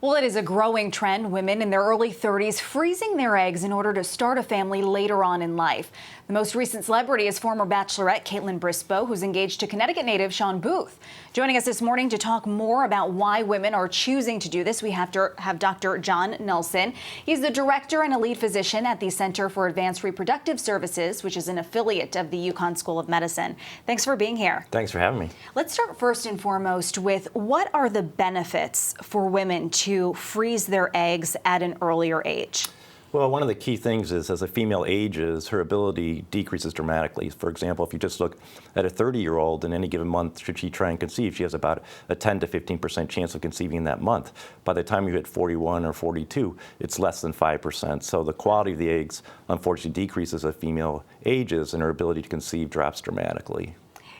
Well, it is a growing trend, women in their early 30s freezing their eggs in order to start a family later on in life. The most recent celebrity is former Bachelorette Caitlin Briscoe, who's engaged to Connecticut native Sean Booth. Joining us this morning to talk more about why women are choosing to do this, we have Dr. John Nulsen. He's the director and a lead physician at the Center for Advanced Reproductive Services, which is an affiliate of the UConn School of Medicine. Thanks for being here. Thanks for having me. Let's start first and foremost with what are the benefits for women to freeze their eggs at an earlier age? Well, one of the key things is as a female ages, her ability decreases dramatically. For example, if you just look at a 30-year-old in any given month, should she try and conceive, she has about a 10 to 15% chance of conceiving in that month. By the time you hit 41 or 42, it's less than 5%. So the quality of the eggs, unfortunately, decreases as a female ages, and her ability to conceive drops dramatically.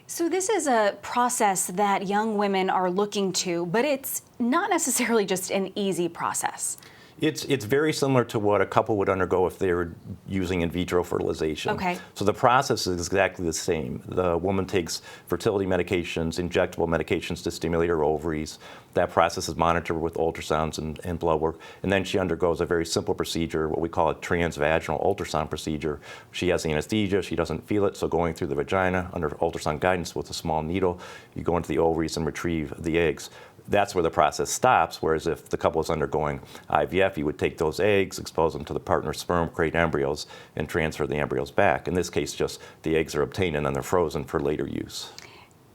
So this is a process that young women are looking to, but it's not necessarily just an easy process. It's very similar to what a couple would undergo if they were using in vitro fertilization. Okay. So the process is exactly the same. The woman takes fertility medications, injectable medications to stimulate her ovaries. That process is monitored with ultrasounds and blood work. And then she undergoes a very simple procedure, what we call a transvaginal ultrasound procedure. She has anesthesia, she doesn't feel it, so going through the vagina under ultrasound guidance with a small needle, you go into the ovaries and retrieve the eggs. That's where the process stops, whereas if the couple is undergoing IVF, you would take those eggs, expose them to the partner's sperm, create embryos, and transfer the embryos back. In this case, just the eggs are obtained and then they're frozen for later use.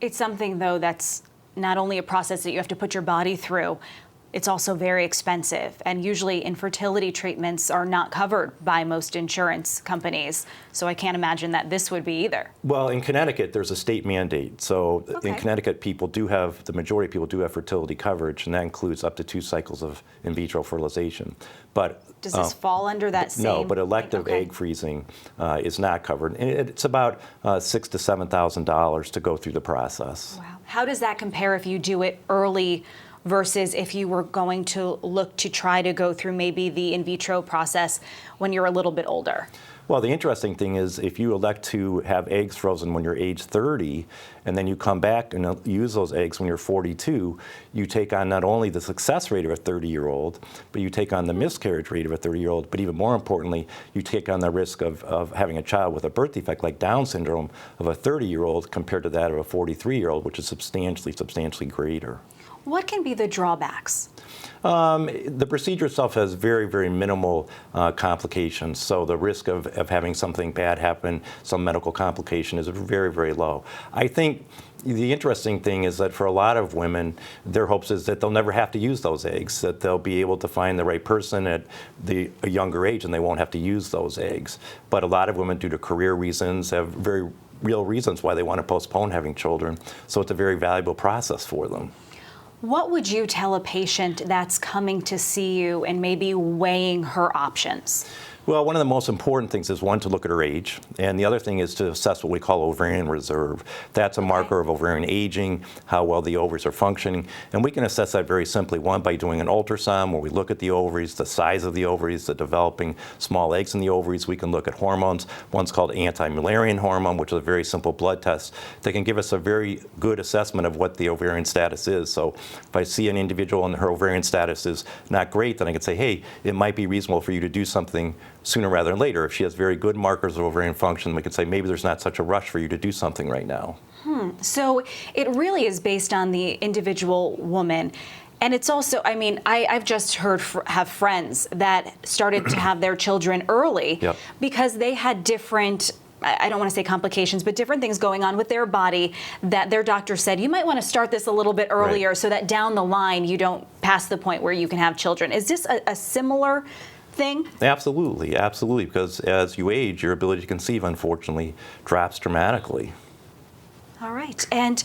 It's something, though, that's not only a process that you have to put your body through, it's also very expensive, and usually infertility treatments are not covered by most insurance companies, so I can't imagine that this would be either. Well, in Connecticut, there's a state mandate. So in Connecticut, the majority of people do have fertility coverage, and that includes up to 2 cycles of in vitro fertilization. But does this fall under that same? No, but elective egg freezing is not covered. And it's about $6,000 to $7,000 to go through the process. Wow. How does that compare if you do it early versus if you were going to look to try to go through maybe the in vitro process when you're a little bit older? Well, the interesting thing is if you elect to have eggs frozen when you're age 30, and then you come back and use those eggs when you're 42, you take on not only the success rate of a 30-year-old, but you take on the miscarriage rate of a 30-year-old, but even more importantly, you take on the risk of having a child with a birth defect like Down syndrome of a 30-year-old compared to that of a 43-year-old, which is substantially greater. What can be the drawbacks? The procedure itself has very, very minimal complications. So the risk of having something bad happen, some medical complication, is very, very low. I think the interesting thing is that for a lot of women, their hopes is that they'll never have to use those eggs, that they'll be able to find the right person at a younger age and they won't have to use those eggs. But a lot of women, due to career reasons, have very real reasons why they want to postpone having children. So it's a very valuable process for them. What would you tell a patient that's coming to see you and maybe weighing her options? Well, one of the most important things is, one, to look at her age, and the other thing is to assess what we call ovarian reserve. That's a marker of ovarian aging, how well the ovaries are functioning, and we can assess that very simply. One, by doing an ultrasound where we look at the ovaries, the size of the ovaries, the developing small eggs in the ovaries. We can look at hormones. One's called anti-Mullerian hormone, which is a very simple blood test that can give us a very good assessment of what the ovarian status is. So if I see an individual and her ovarian status is not great, then I can say, hey, it might be reasonable for you to do something sooner rather than later. If she has very good markers of ovarian function, we could say maybe there's not such a rush for you to do something right now. So it really is based on the individual woman. And it's also, I mean, I've just have friends that started to have their children early because they had different, I don't want to say complications, but different things going on with their body that their doctor said, you might want to start this a little bit earlier so that down the line you don't pass the point where you can have children. Is this a similar thing? Absolutely, absolutely, because as you age, your ability to conceive, unfortunately, drops dramatically. All right, and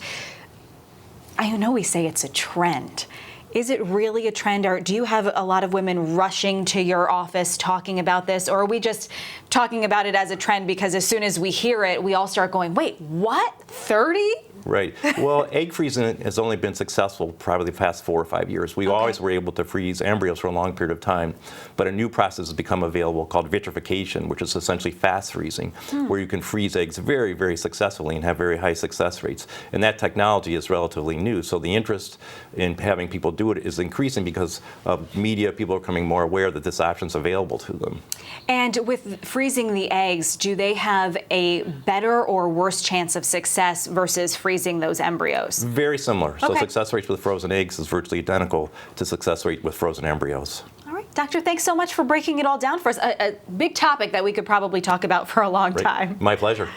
I know we say it's a trend. Is it really a trend, or do you have a lot of women rushing to your office talking about this, or are we just talking about it as a trend because as soon as we hear it, we all start going, wait, what? 30? Right. Well, egg freezing has only been successful probably the past 4 or 5 years. We always were able to freeze embryos for a long period of time, but a new process has become available called vitrification, which is essentially fast freezing, where you can freeze eggs very, very successfully and have very high success rates. And that technology is relatively new, so the interest in having people do it is increasing because of media. People are becoming more aware that this option is available to them. And with freezing the eggs, do they have a better or worse chance of success versus freezing those embryos? Very similar. So Okay. success rates with frozen eggs is virtually identical to success rate with frozen embryos. All right, Doctor, thanks so much for breaking it all down for us. A big topic that we could probably talk about for a long time. My pleasure.